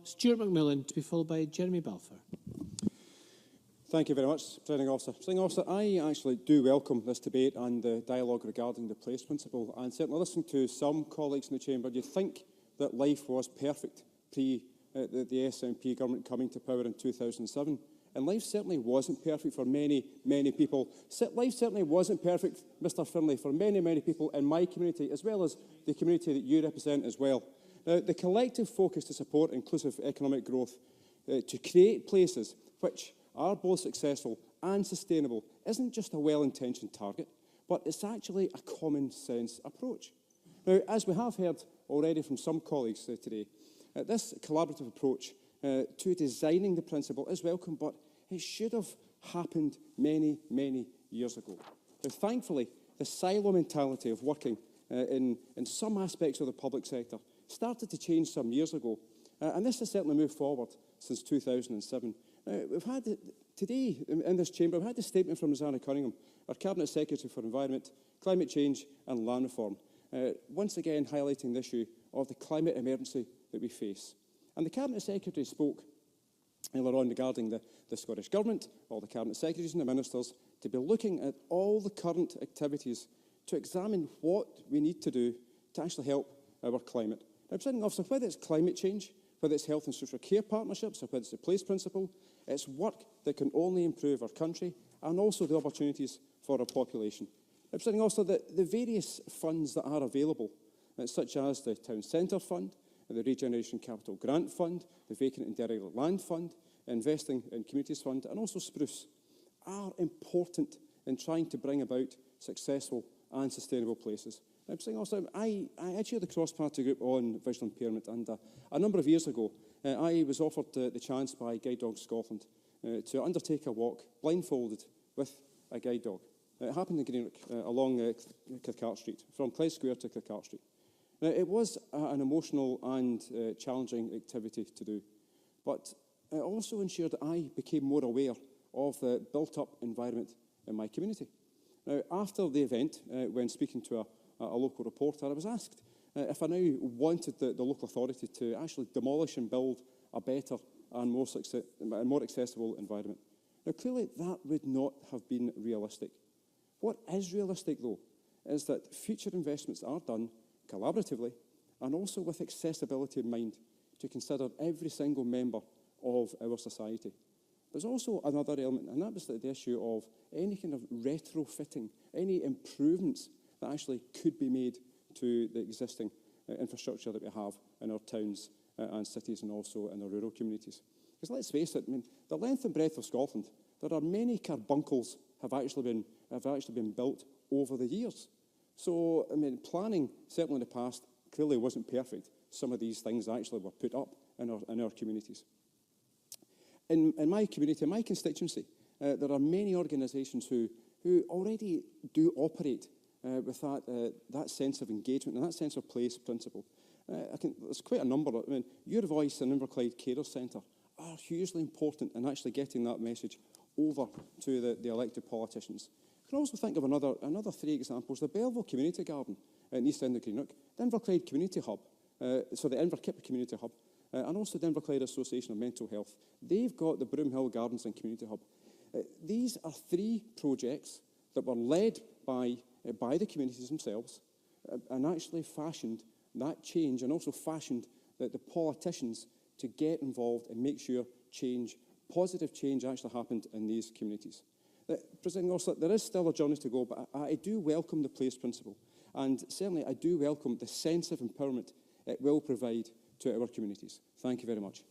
Stuart McMillan, to be followed by Jeremy Balfour. Thank you very much, Presiding Officer. Presiding Officer, I actually do welcome this debate and the dialogue regarding the place principle, and certainly listening to some colleagues in the Chamber, you'd think that life was perfect pre the SNP government coming to power in 2007. And life certainly wasn't perfect for many, many people. Life certainly wasn't perfect, Mr Finlay, for many, many people in my community, as well as the community that you represent as well. Now, the collective focus to support inclusive economic growth, to create places which are both successful and sustainable, isn't just a well-intentioned target, but it's actually a common-sense approach. Now, as we have heard already from some colleagues today, this collaborative approach to designing the principle is welcome, but it should have happened many, many years ago. Now, thankfully, the silo mentality of working in some aspects of the public sector started to change some years ago, and this has certainly moved forward since 2007. We've had, today in this chamber, we've had a statement from Rosanna Cunningham, our Cabinet Secretary for Environment, Climate Change and Land Reform, once again highlighting the issue of the climate emergency that we face. And the Cabinet Secretary spoke earlier on regarding the Scottish Government, all the Cabinet Secretaries and the Ministers, to be looking at all the current activities to examine what we need to do to actually help our climate. Now, Presiding Officer, whether it's climate change, whether it's health and social care partnerships, or whether it's the place principle, it's work that can only improve our country and also the opportunities for our population. Now, Presiding Officer, the various funds that are available, such as the Town Centre Fund, the Regeneration Capital Grant Fund, the Vacant and Derelict Land Fund, Investing in Communities Fund, and also Spruce, are important in trying to bring about successful and sustainable places. Now, Presiding Officer, I chair the cross-party group on visual impairment, and a number of years ago, I was offered the chance by Guide Dogs Scotland to undertake a walk blindfolded with a guide dog. It happened in Greenock along Kirkcart Street, from Clyde Square to Kirkcart Street. Now, it was an emotional and challenging activity to do, but it also ensured that I became more aware of the built-up environment in my community. Now, after the event, when speaking to a local reporter, I was asked if I now wanted the local authority to actually demolish and build a better and more accessible environment. Now, clearly, that would not have been realistic. What is realistic, though, is that future investments are done collaboratively and also with accessibility in mind to consider every single member of our society. There's also another element, and that was the issue of any kind of retrofitting, any improvements that actually could be made to the existing infrastructure that we have in our towns and cities, and also in our rural communities. Because let's face it, I mean, the length and breadth of Scotland, there are many carbuncles have actually been built over the years. So, I mean, planning, certainly in the past, clearly wasn't perfect. Some of these things actually were put up in our communities. In my community, in my constituency, there are many organisations who already do operate with that sense of engagement and that sense of place principle. There's quite a number. I mean, your voice and Inverclyde Carer Centre are hugely important in actually getting that message over to the elected politicians. You can also think of another three examples. The Belleville Community Garden in East End of Greenock, the Inverclyde Community Hub, the Inverkip Community Hub, and also the Inverclyde Association of Mental Health. They've got the Broomhill Gardens and Community Hub. These are three projects that were led by the communities themselves and actually fashioned that change, and also fashioned the politicians to get involved and make sure positive change actually happened in these communities. Presiding Officer, there is still a journey to go, but I do welcome the place principle, and certainly I do welcome the sense of empowerment it will provide to our communities. Thank you very much.